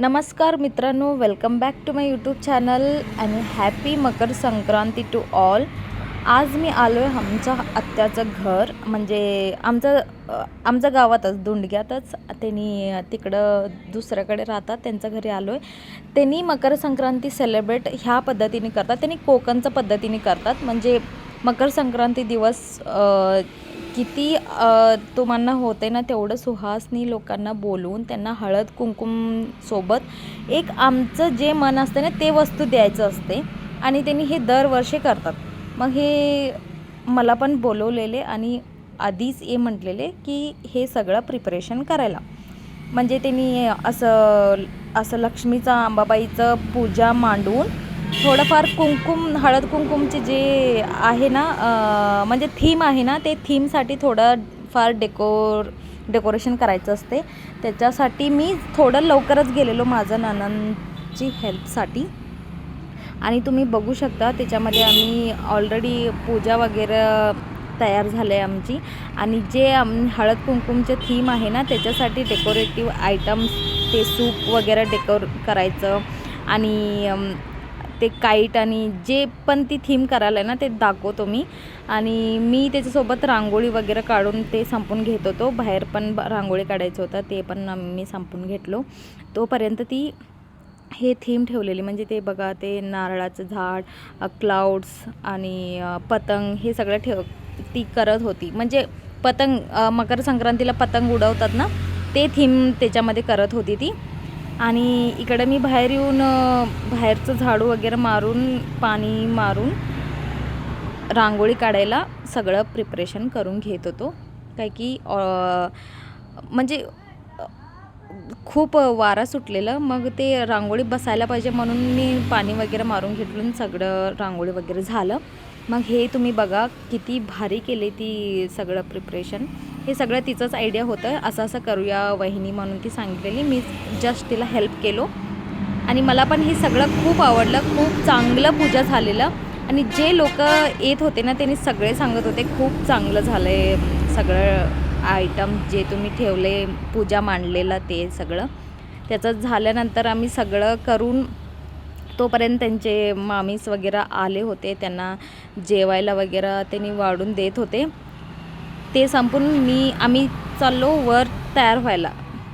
नमस्कार मित्रांनो, welcome back to my YouTube channel आणि happy Makar Sankranti to all. आज मी आलो आहे आमच्या आत्याचं घर, म्हणजे आमच्या गावातच दुंडग्यातच. त्यांनी तिकडं दुसऱ्याकडे राहतात, त्यांच्या घरी आलो आहे. त्यांनी मकर संक्रांती सेलिब्रेट ह्या पद्धतीने करतात. त्यांनी कोकणच्या पद्धतीने करतात. म्हणजे मकर संक्रांती दिवस किती तुम्हाला होते ना तेवढं सुहासनी लोकांना बोलवून त्यांना हळद कुंकुम सोबत एक आमचं जे मन असते ना ते वस्तू द्यायचं असते आणि त्यांनी हे दरवर्षी करतात. मग हे मला पण बोलवलेले आणि आधीच हे म्हटलेले की हे सगळं प्रिपरेशन करायला. म्हणजे त्यांनी असं लक्ष्मीचा अंबाबाईचं पूजा मांडून थोडंफार हळद कुंकुमचे जे आहे ना, म्हणजे थीम आहे ना, ते थीमसाठी थोडं फार डेकोरेशन करायचं असते. त्याच्यासाठी मी थोडं लवकरच गेलेलो माझ्या नणंदची हेल्पसाठी. आणि तुम्ही बघू शकता त्याच्यामध्ये आम्ही ऑलरेडी पूजा वगैरे तयार झाले आहे आमची. आणि जे हळद कुंकुमचे थीम आहे ना त्याच्यासाठी डेकोरेटिव्ह आयटम्स, ते सूप वगैरे करायचं आणि ते काईट आणि जे पण ती थीम करायला आहे ना ते दाखवतो मी. आणि मी त्याच्यासोबत रांगोळी वगैरे काढून ते संपून घेत होतो. बाहेर पण रांगोळी काढायचं होतं, ते पण मी संपून घेतलो. तोपर्यंत ती हे थीम ठेवलेली, म्हणजे ते बघा, ते नारळाचं झाड, क्लाउड्स आणि पतंग हे सगळं ती करत होती. म्हणजे मकर संक्रांतीला पतंग उडवतात ना, ते थीम त्याच्यामध्ये करत होती ती. आणि इकडं मी बाहेर येऊन बाहेरचं झाडू वगैरे मारून, पाणी मारून रांगोळी काढायला सगळं प्रिपरेशन करून घेत होतो. काय की म्हणजे खूप वारा सुटलेलं, मग ते रांगोळी बसायला पाहिजे म्हणून मी पाणी वगैरे मारून घेतलं, सगळं रांगोळी वगैरे झालं. मग हे तुम्ही बघा किती भारी केले ती सगळं प्रिपरेशन. हे सगळं तिचंच आयडिया होतं, असं करूया वहिनी म्हणून ती सांगितलेली. मी जस्ट तिला हेल्प केलो आणि मला पण हे सगळं खूप आवडलं. खूप चांगलं पूजा झालेलं आणि जे लोक येत होते ना त्यांनी सगळे सांगत होते खूप चांगलं झालं आहे सगळं आयटम जे तुम्ही ठेवले, पूजा मांडलेलं ते सगळं. त्याचं झाल्यानंतर आम्ही सगळं करून तोपर्यंत त्यांचे मामीस वगैरे आले होते, त्यांना जेवायला वगैरे त्यांनी वाढून देत होते. ते संपून आम्ही चाललो वर तयार व्हायला,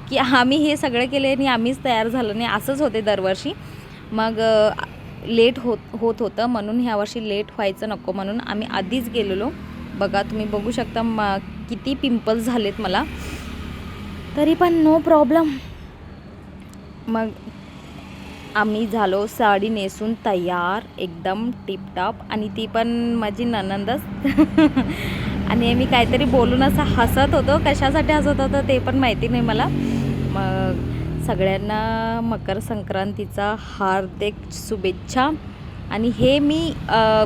की आम्ही हे सगळं केले आणि आम्हीच तयार झालो नाही. असंच होते दरवर्षी. मग लेट होत होतं म्हणून ह्या वर्षी लेट व्हायचं नको म्हणून आम्ही आधीच गेलेलो. बघा, तुम्ही बघू शकता किती पिंपल्स झालेत मला, तरी पण नो प्रॉब्लेम. मग आम्ही झालो साडी नेसून तयार, एकदम टिपटॉप. आणि ती पण माझी नणंदच आणि मी काहीतरी बोलून असं हसत होतो. कशासाठी हसत होतो ते पण माहिती नाही मला. मग सगळ्यांना मकर संक्रांतीचा हार्दिक शुभेच्छा. आणि हे मी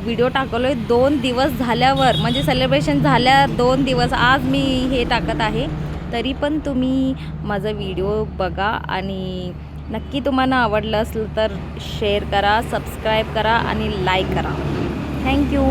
व्हिडिओ टाकलो आहे 2 दिवस झाल्यावर, म्हणजे सेलिब्रेशन झाल्या 2 दिवस आज मी हे टाकत आहे. तरी पण तुम्ही माझा व्हिडिओ बघा आणि नक्की तुम्हाला आवडलं असलं तर शेअर करा, सबस्क्राईब करा आणि लाईक करा. थँक्यू.